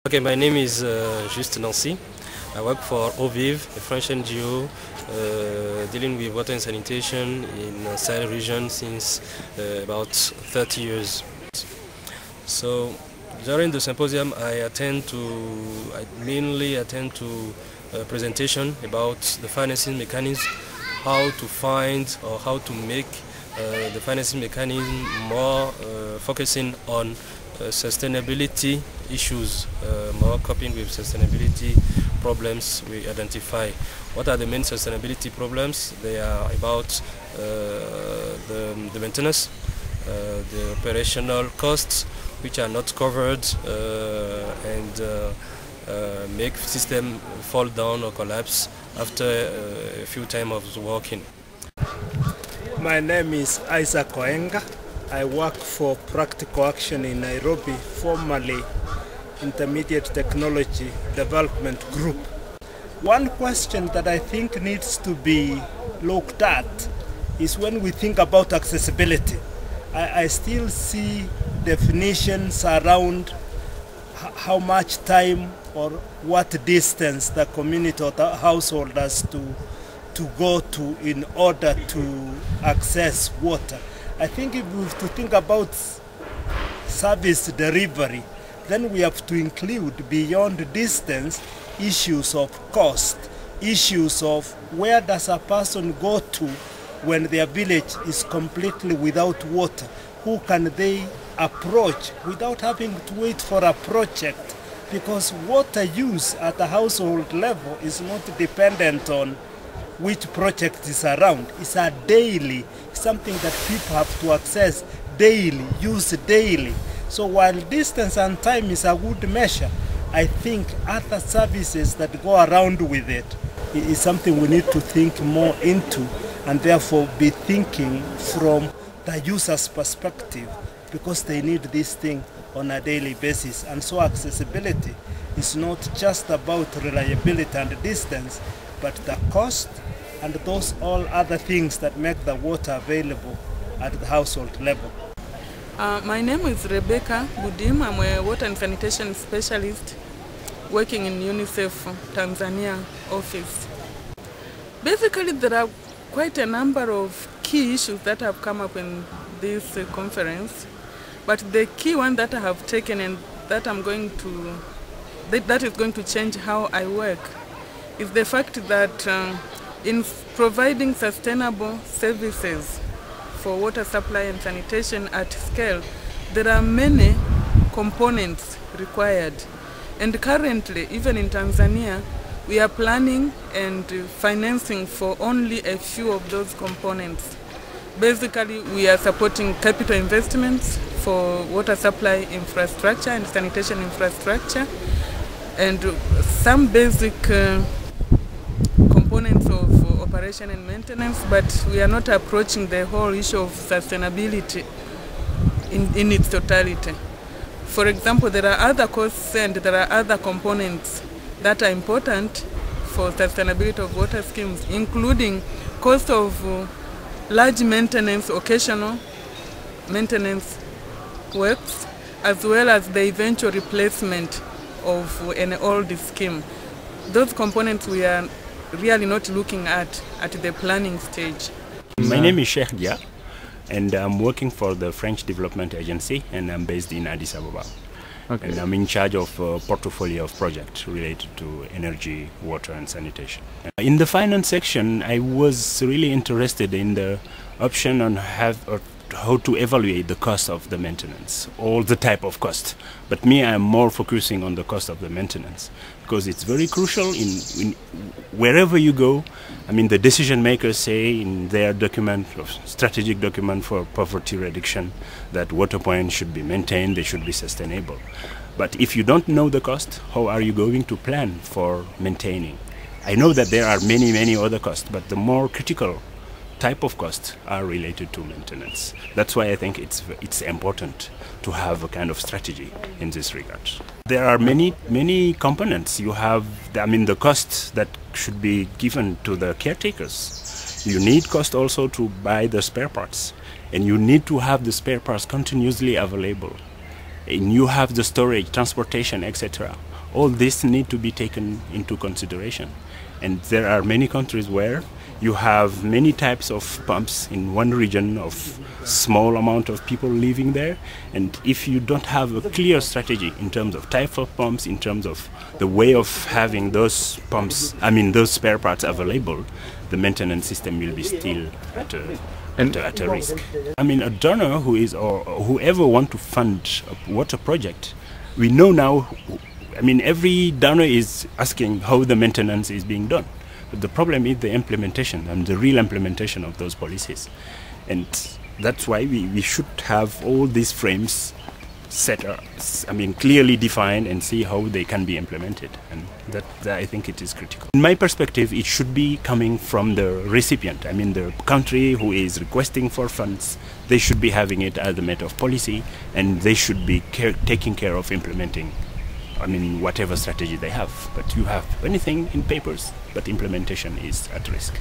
Okay, my name is just Nonsi. I work for Eau Vive, a French NGO dealing with water and sanitation in the Sahel region since about 30 years. So during the symposium I mainly attend to a presentation about the financing mechanism, how to find or how to make the financing mechanism more focusing on sustainability issues, more coping with sustainability problems we identify. What are the main sustainability problems? They are about the maintenance, the operational costs which are not covered and make system fall down or collapse after a few times of working. My name is Oenga. I work for Practical Action in Nairobi, formerly Intermediate Technology Development Group. One question that I think needs to be looked at is when we think about accessibility. I still see definitions around how much time or what distance the community or the household has to go to in order to access water. I think if we have to think about service delivery, then we have to include beyond distance issues of cost, issues of where does a person go to when their village is completely without water. Who can they approach without having to wait for a project? Because water use at a household level is not dependent on which project is around. It's a daily, something that people have to access daily, use daily. So while distance and time is a good measure, I think other services that go around with it is something we need to think more into, and therefore be thinking from the user's perspective, because they need this thing on a daily basis. And so accessibility is not just about reliability and distance, but the cost and those all other things that make the water available at the household level. My name is Rebecca Budimu. I'm a water and sanitation specialist working in Unicef Tanzania office. Basically, there are quite a number of key issues that have come up in this conference, but the key one that I have taken and that that is going to change how I work is the fact that in providing sustainable services for water supply and sanitation at scale, there are many components required. And currently, even in Tanzania, we are planning and financing for only a few of those components. Basically, we are supporting capital investments for water supply infrastructure and sanitation infrastructure, and some basic components of operation and maintenance, but we are not approaching the whole issue of sustainability in its totality. For example, there are other costs and there are other components that are important for sustainability of water schemes, including cost of large maintenance, occasional maintenance works, as well as the eventual replacement of an old scheme. Those components we are really not looking at the planning stage. My name is Sheikh Dia, and I'm working for the French Development Agency, and I'm based in Addis Ababa. Okay. And I'm in charge of a portfolio of projects related to energy, water and sanitation. In the finance section, I was really interested in the option on how to evaluate the cost of the maintenance, all the type of cost. But me, I'm more focusing on the cost of the maintenance, because it's very crucial in wherever you go. I mean, the decision makers say in their document, strategic document for poverty reduction, that water points should be maintained, they should be sustainable. But if you don't know the cost, how are you going to plan for maintaining? I know that there are many other costs, but the more critical type of costs are related to maintenance. That's why I think it's important to have a kind of strategy in this regard. There are many components. You have, the costs that should be given to the caretakers. You need cost also to buy the spare parts, and you need to have the spare parts continuously available. And you have the storage, transportation, etc. all this need to be taken into consideration. And there are many countries where you have many types of pumps in one region of small amount of people living there, and if you don't have a clear strategy in terms of type of pumps, in terms of the way of having those pumps, those spare parts available, the maintenance system will be still at a risk. A donor who is, or whoever want to fund a water project, we know now, every donor is asking how the maintenance is being done. But the problem is the implementation and the real implementation of those policies. And that's why we should have all these frames set up, clearly defined, and see how they can be implemented. And that I think it is critical. In my perspective, it should be coming from the recipient. The country who is requesting for funds, they should be having it as a matter of policy, and they should be taking care of implementing whatever strategy they have. But you have anything in papers, but implementation is at risk.